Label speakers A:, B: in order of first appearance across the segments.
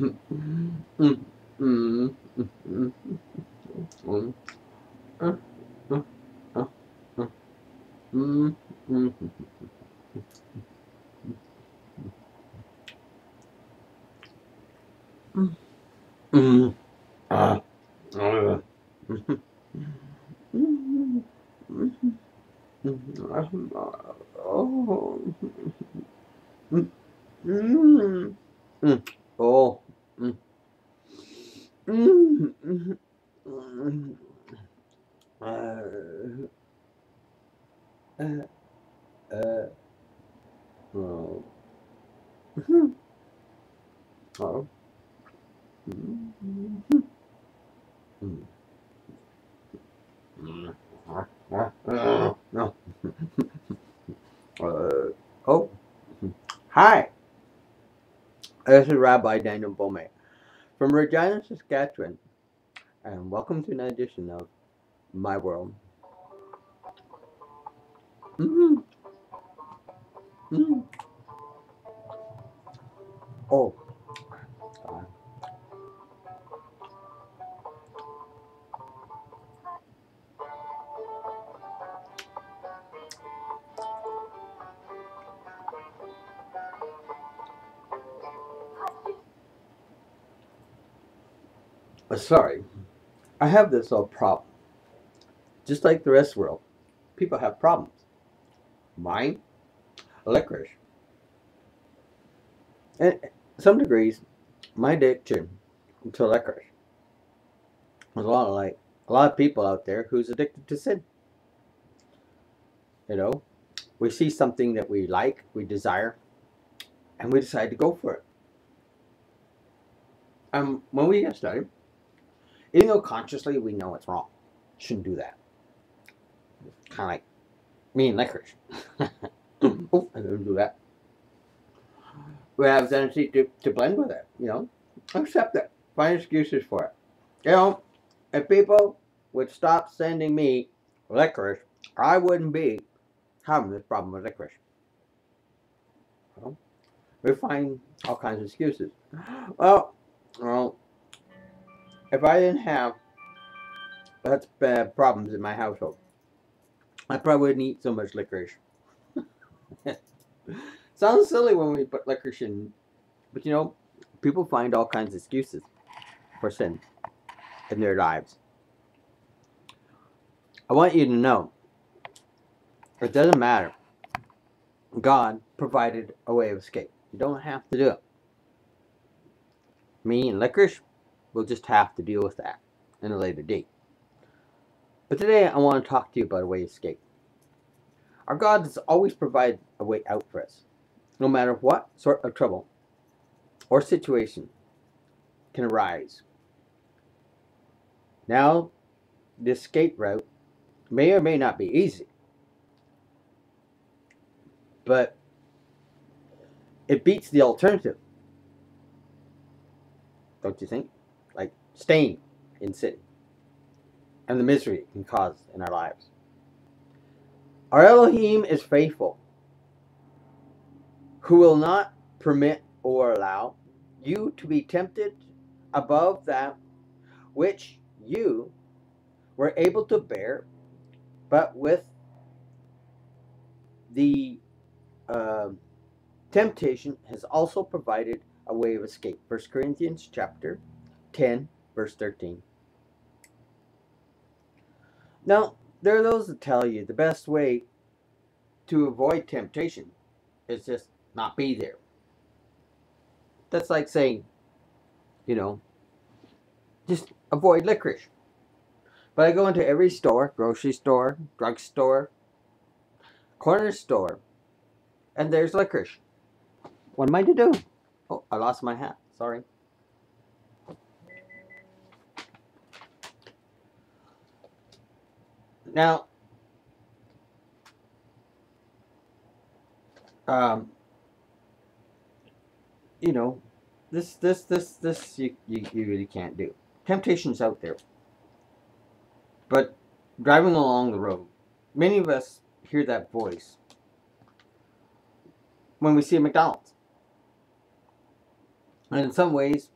A: Oh. Oh. Oh. No. Oh. Hi. This is Rabbi Daniel Bome from Regina, Saskatchewan, and welcome to an edition of My World. Mm-hmm. Mm-hmm. Oh. Sorry. I have this problem. Just like the rest of the world, people have problems. Mine, licorice. And some degrees, my addiction to licorice. There's a lot of people out there who's addicted to sin. You know, we see something that we like, we desire, and we decide to go for it. When we get started, even though consciously we know it's wrong, shouldn't do that. Kind of like me and licorice. Oh, I didn't do that. We have a tendency to blend with it, accept it, find excuses for it. If people would stop sending me licorice, I wouldn't be having this problem with licorice. We find all kinds of excuses. Well, well, if I didn't have such bad problems in my household, I probably wouldn't eat so much licorice. Sounds silly when we put licorice in, but people find all kinds of excuses for sin in their lives. I want you to know it doesn't matter. God provided a way of escape. You don't have to do it. Me and licorice will just have to deal with that in a later date. But today I want to talk to you about a way of escape. Our God has always provided a way out for us, no matter what sort of trouble or situation can arise. Now, the escape route may or may not be easy, but it beats the alternative, don't you think? Like staying in sin and the misery it can cause in our lives. Our Elohim is faithful, who will not permit or allow you to be tempted above that which you were able to bear, but with the temptation has also provided a way of escape. 1 Corinthians chapter 10, verse 13. Now, there are those that tell you the best way to avoid temptation is just not be there. That's like saying, just avoid licorice. But I go into every store, grocery store, drugstore, corner store, and there's licorice. What am I to do? Oh, I lost my hat. Sorry. Now, um, this you really can't do. Temptation's out there. But driving along the road, many of us hear that voice when we see a McDonald's. And in some ways,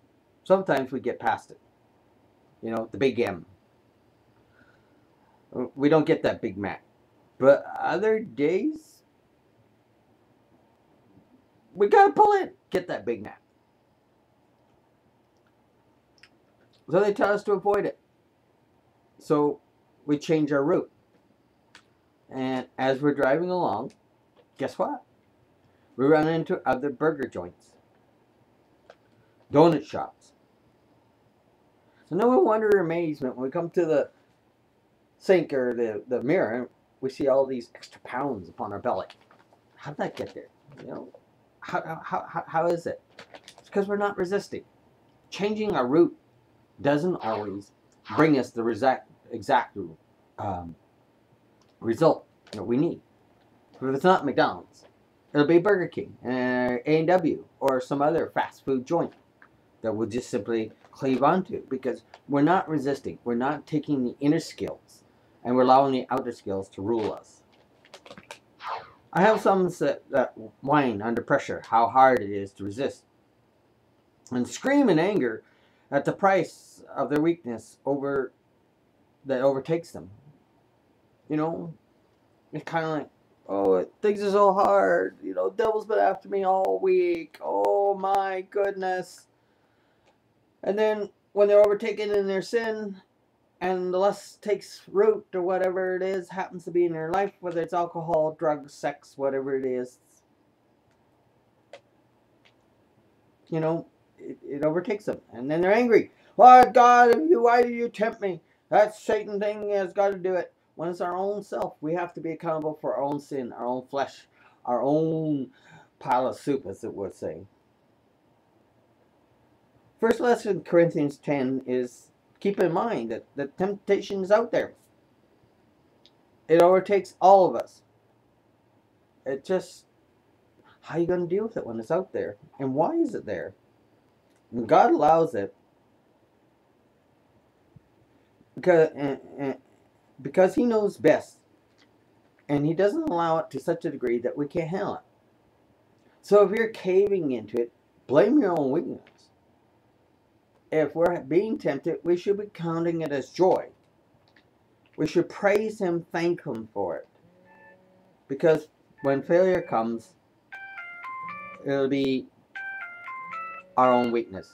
A: Sometimes we get past it. You know, the big M. We don't get that Big Mac. But other days, we gotta pull in, get that Big Mac. So they tell us to avoid it. So we change our route. And as we're driving along, guess what? We run into other burger joints, donut shops. So no wonder amazement when we come to the sink or the mirror, we see all these extra pounds upon our belly. How did that get there? You know, how is it? It's because we're not resisting. Changing our route doesn't always bring us the exact result that we need. If it's not McDonald's, it'll be Burger King, A&W, or some other fast food joint that we'll just simply cleave onto because we're not resisting. We're not taking the inner skills and we're allowing the outer skills to rule us. I have some that whine under pressure how hard it is to resist and scream in anger at the price of their weakness that overtakes them. You know, it's kind of like, oh, things are so hard. You know, devil's been after me all week. Oh my goodness. And then when they're overtaken in their sin and the lust takes root or whatever it is happens to be in their life, whether it's alcohol, drugs, sex, whatever it is, you know, it overtakes them. And then they're angry. Lord God, why do you tempt me? That Satan thing has got to do it. When it's our own self, we have to be accountable for our own sin, our own flesh, our own pile of soup, as it would say. First lesson, Corinthians 10, is keep in mind that the temptation is out there. It overtakes all of us. It just, how are you going to deal with it when it's out there? And why is it there? And God allows it because He knows best. And He doesn't allow it to such a degree that we can't handle it. So if you're caving into it, blame your own weakness. If we're being tempted, we should be counting it as joy. We should praise Him, thank Him for it. Because when failure comes, it'll be our own weakness.